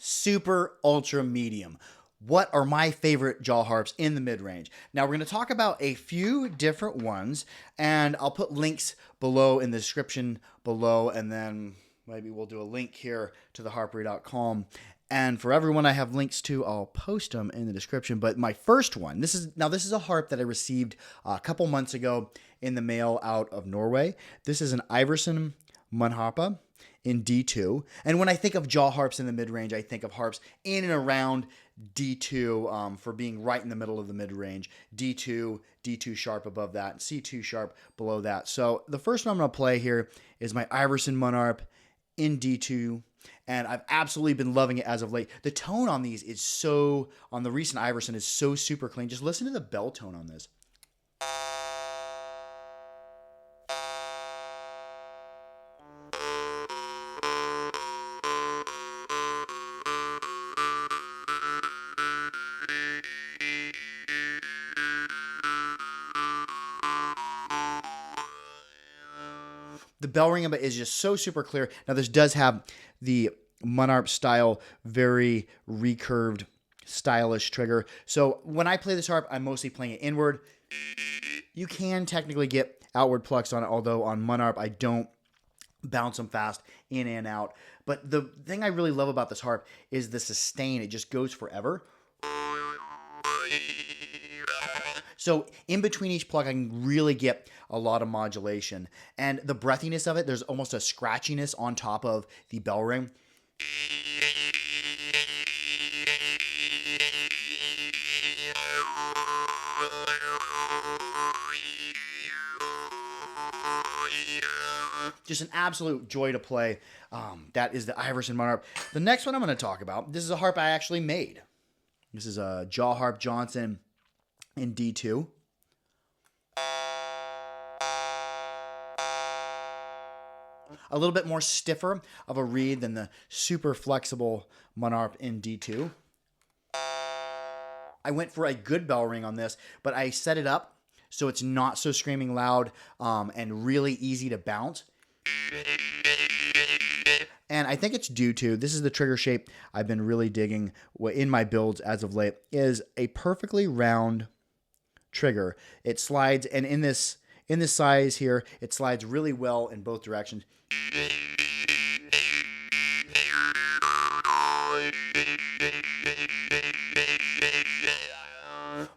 super, ultra, medium. What are my favorite jaw harps in the mid-range? Now we're going to talk about a few different ones, and I'll put links below in the description below, and then maybe we'll do a link here to theharpery.com. And for everyone I have links to, I'll post them in the description. But my first one, this is a harp that I received a couple months ago in the mail out of Norway. This is an Iverson Munharpa in D2. And when I think of jaw harps in the mid-range, I think of harps in and around D2 for being right in the middle of the mid-range. D2, D2 sharp above that, and C2 sharp below that. So the first one I'm going to play here is my Iverson Munharp in D2. And I've absolutely been loving it as of late. The tone on these is so, on the recent Iverson, is so super clean. Just listen to the bell tone on this. The bell ring of it is just so super clear. Now this does have the Munharp style, very recurved, stylish trigger. So when I play this harp, I'm mostly playing it inward. You can technically get outward plucks on it, although on Munharp I don't bounce them fast in and out. But the thing I really love about this harp is the sustain. It just goes forever. So in between each pluck, I can really get a lot of modulation. And the breathiness of it, there's almost a scratchiness on top of the bell ring. Just an absolute joy to play. That is the Iverson Munharp. The next one I'm going to talk about, this is a harp I actually made. This is a Jaw Harp Johnson in D2. A little bit more stiffer of a reed than the super flexible Munharp in D2. I went for a good bell ring on this, but I set it up so it's not so screaming loud and really easy to bounce. And I think it's due to, this is the trigger shape I've been really digging in my builds as of late, is a perfectly round trigger. It slides, and in this size here, it slides really well in both directions.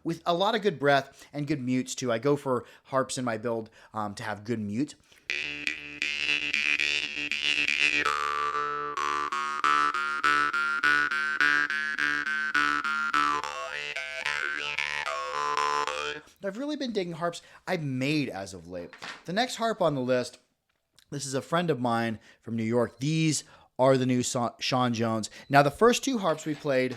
With a lot of good breath and good mutes too. I go for harps in my build to have good mute. I've really been digging harps I've made as of late. The next harp on the list, this is a friend of mine from New York. These are the new Sean Jones. Now, the first two harps we played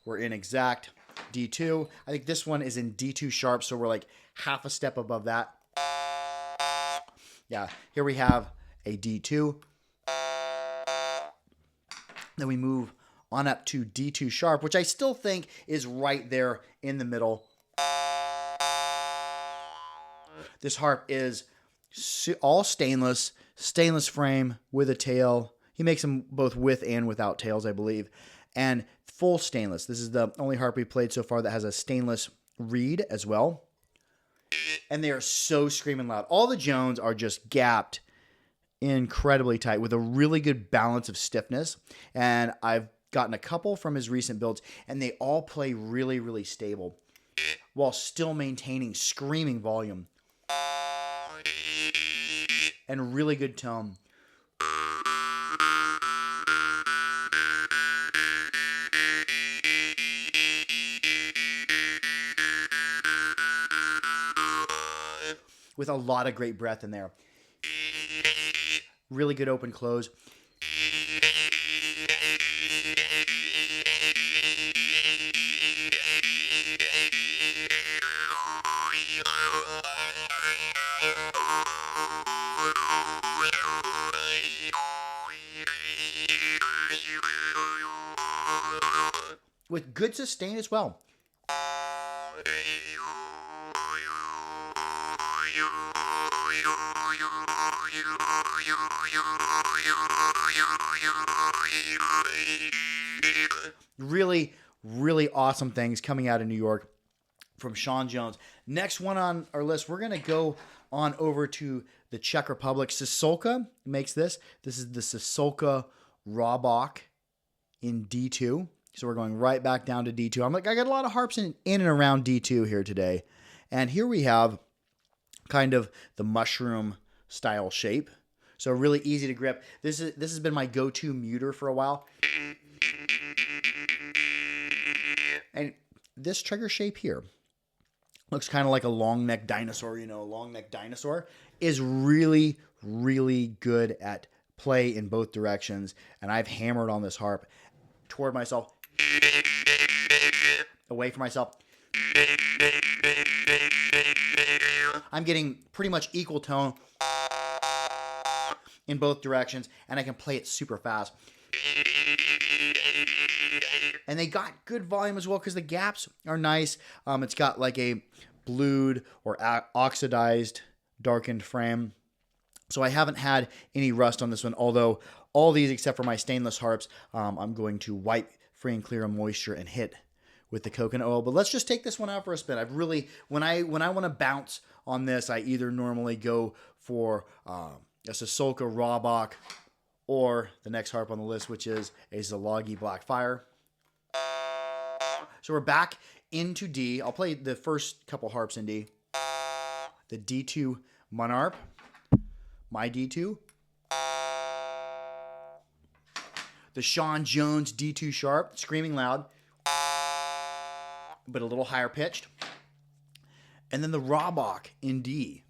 were in exact D2. I think this one is in D2 sharp, so we're like half a step above that. Yeah, here we have a D2. Then we move on up to D2 sharp, which I still think is right there in the middle. This harp is all stainless frame with a tail. He makes them both with and without tails, I believe. And full stainless. This is the only harp we played so far that has a stainless reed as well. And they are so screaming loud. All the Jones are just gapped incredibly tight with a really good balance of stiffness. And I've gotten a couple from his recent builds, and they all play really, really stable while still maintaining screaming volume and really good tone. With a lot of great breath in there. Really good open close. With good sustain as well. Really, really awesome things coming out of New York from Sean Jones. Next one on our list, we're going to go on over to the Czech Republic. Sisolka makes this. This is the Sisolka Rawbach in D2. So we're going right back down to D2. I got a lot of harps in and around D2 here today. And here we have kind of the mushroom style shape. So really easy to grip. This has been my go-to muter for a while. And this trigger shape here looks kind of like a long neck dinosaur, a long neck dinosaur is really, really good at play in both directions. And I've hammered on this harp toward myself, away from myself. I'm getting pretty much equal tone in both directions, and I can play it super fast. And they got good volume as well because the gaps are nice. It's got like a blued or oxidized darkened frame. So I haven't had any rust on this one, although all these except for my stainless harps, I'm going to wipe free and clear of moisture and hit with the coconut oil. But let's just take this one out for a spin. I've really, when I want to bounce on this, I either normally go for a Sisolka Rawbach or the next harp on the list, which is a Zalogy Blackfire. So we're back into D. I'll play the first couple harps in D. The D2 Monarp, my D2. The Sean Jones D2 Sharp, screaming loud, but a little higher pitched. And then the Rawbach in D.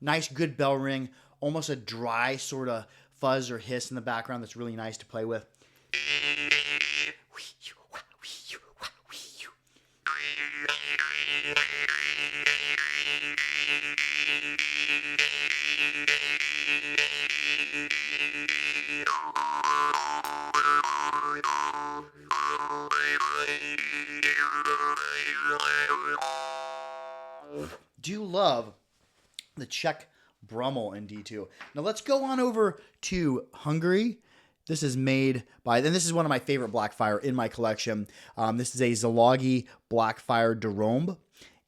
Nice, good bell ring, almost a dry sort of fuzz or hiss in the background that's really nice to play with. Do love the Czech Brummel in D2. Now let's go on over to Hungary. This is made by, and this is one of my favorite Blackfire in my collection. This is a Zalogy Blackfire doromb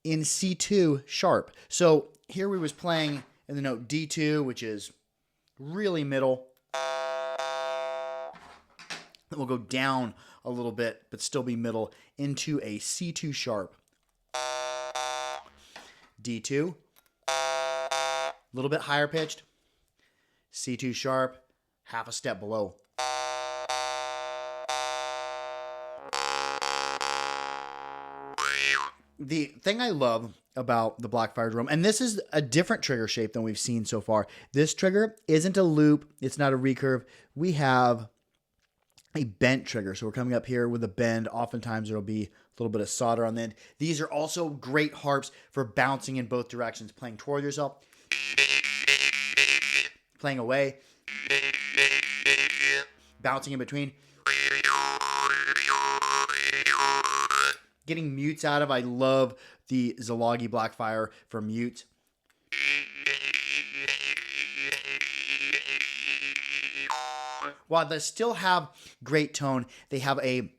in C2 sharp. So here we was playing in the note D2, which is really middle. Then we'll go down a little bit, but still be middle, into a C2 sharp. D2, a little bit higher pitched, C2 sharp, half a step below. The thing I love about the Blackfire drum, and this is a different trigger shape than we've seen so far. This trigger isn't a loop. It's not a recurve. We have a bent trigger. So we're coming up here with a bend. Oftentimes there'll be a little bit of solder on the end. These are also great harps for bouncing in both directions, playing toward yourself, playing away, bouncing in between. Getting mutes out of, I love the Zalogy Blackfire for mutes. While they still have great tone, they have a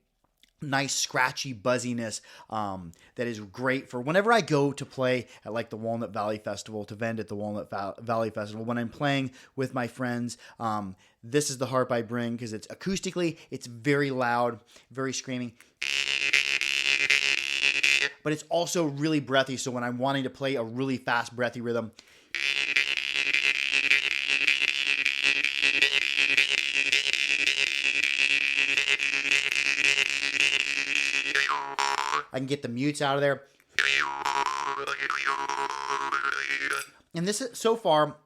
nice scratchy buzziness that is great for whenever I go to play at like the Walnut Valley Festival, to vend at the Walnut Valley Festival. When I'm playing with my friends, this is the harp I bring because it's acoustically, it's very loud, very screaming. But it's also really breathy, so when I'm wanting to play a really fast breathy rhythm, I can get the mutes out of there. And this is, so far,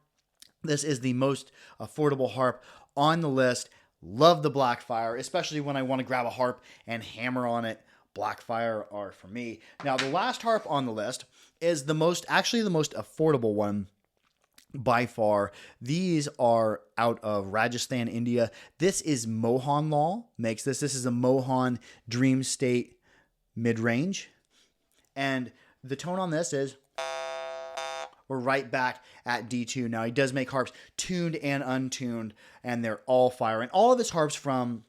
this is the most affordable harp on the list. Love the Blackfire, especially when I want to grab a harp and hammer on it. Blackfire are for me. Now, the last harp on the list is the most affordable one by far. These are out of Rajasthan, India. This is Mohan Law makes this. This is a Mohan Dream State Midrange. And the tone on this is we're right back at D2. Now, he does make harps tuned and untuned, and they're all fire. And all of his harps from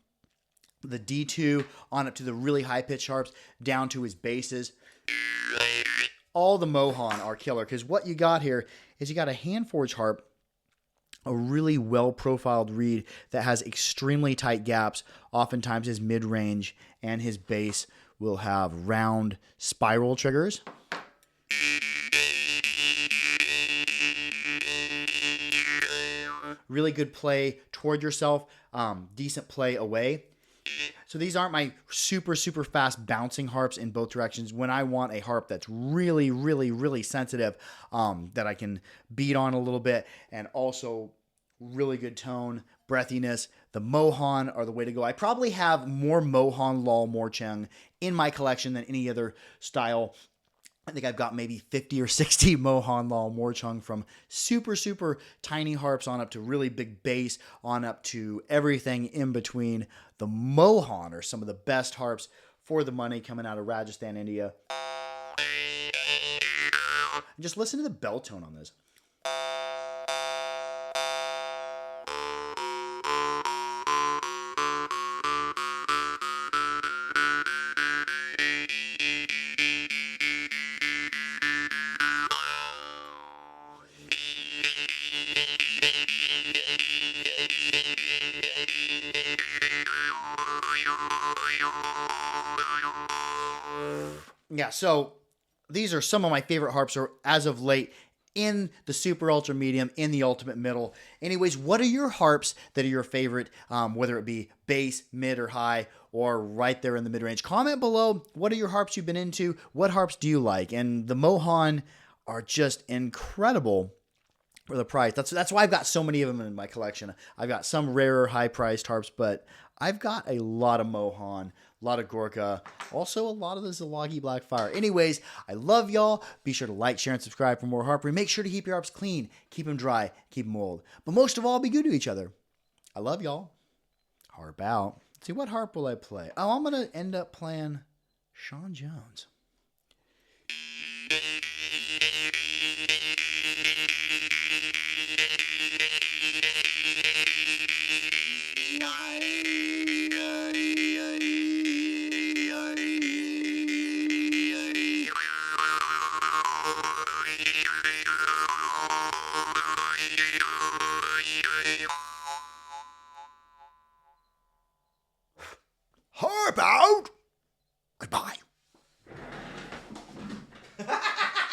the D2 on up to the really high-pitched harps down to his basses, all the Mohan are killer, because what you got here is you got a hand-forged harp, a really well-profiled reed that has extremely tight gaps. Oftentimes his mid-range and his bass will have round spiral triggers. Really good play toward yourself, decent play away. So these aren't my super, super fast bouncing harps in both directions. When I want a harp that's really, really, really sensitive, that I can beat on a little bit, and also really good tone, breathiness, the Mohan are the way to go. I probably have more Mohan Lal Morchang in my collection than any other style. I think I've got maybe 50 or 60 Mohan Lal Morchang, from super, super tiny harps on up to really big bass, on up to everything in between. The Mohan are some of the best harps for the money coming out of Rajasthan, India. And just listen to the bell tone on this. Yeah, so these are some of my favorite harps as of late in the super ultra medium, in the ultimate middle. Anyways, what are your harps that are your favorite, whether it be bass, mid, or high, or right there in the mid-range? Comment below, what are your harps you've been into? What harps do you like? And the Mohan are just incredible for the price. That's why I've got so many of them in my collection. I've got some rarer, high-priced harps, but I've got a lot of Mohan, a lot of Gorka, also a lot of the Zalagi Blackfire. Anyways, I love y'all. Be sure to like, share, and subscribe for more harpery. Make sure to keep your harps clean, keep them dry, keep them old. But most of all, be good to each other. I love y'all. Harp out. Let's see, what harp will I play? Oh, I'm going to end up playing Sean Jones.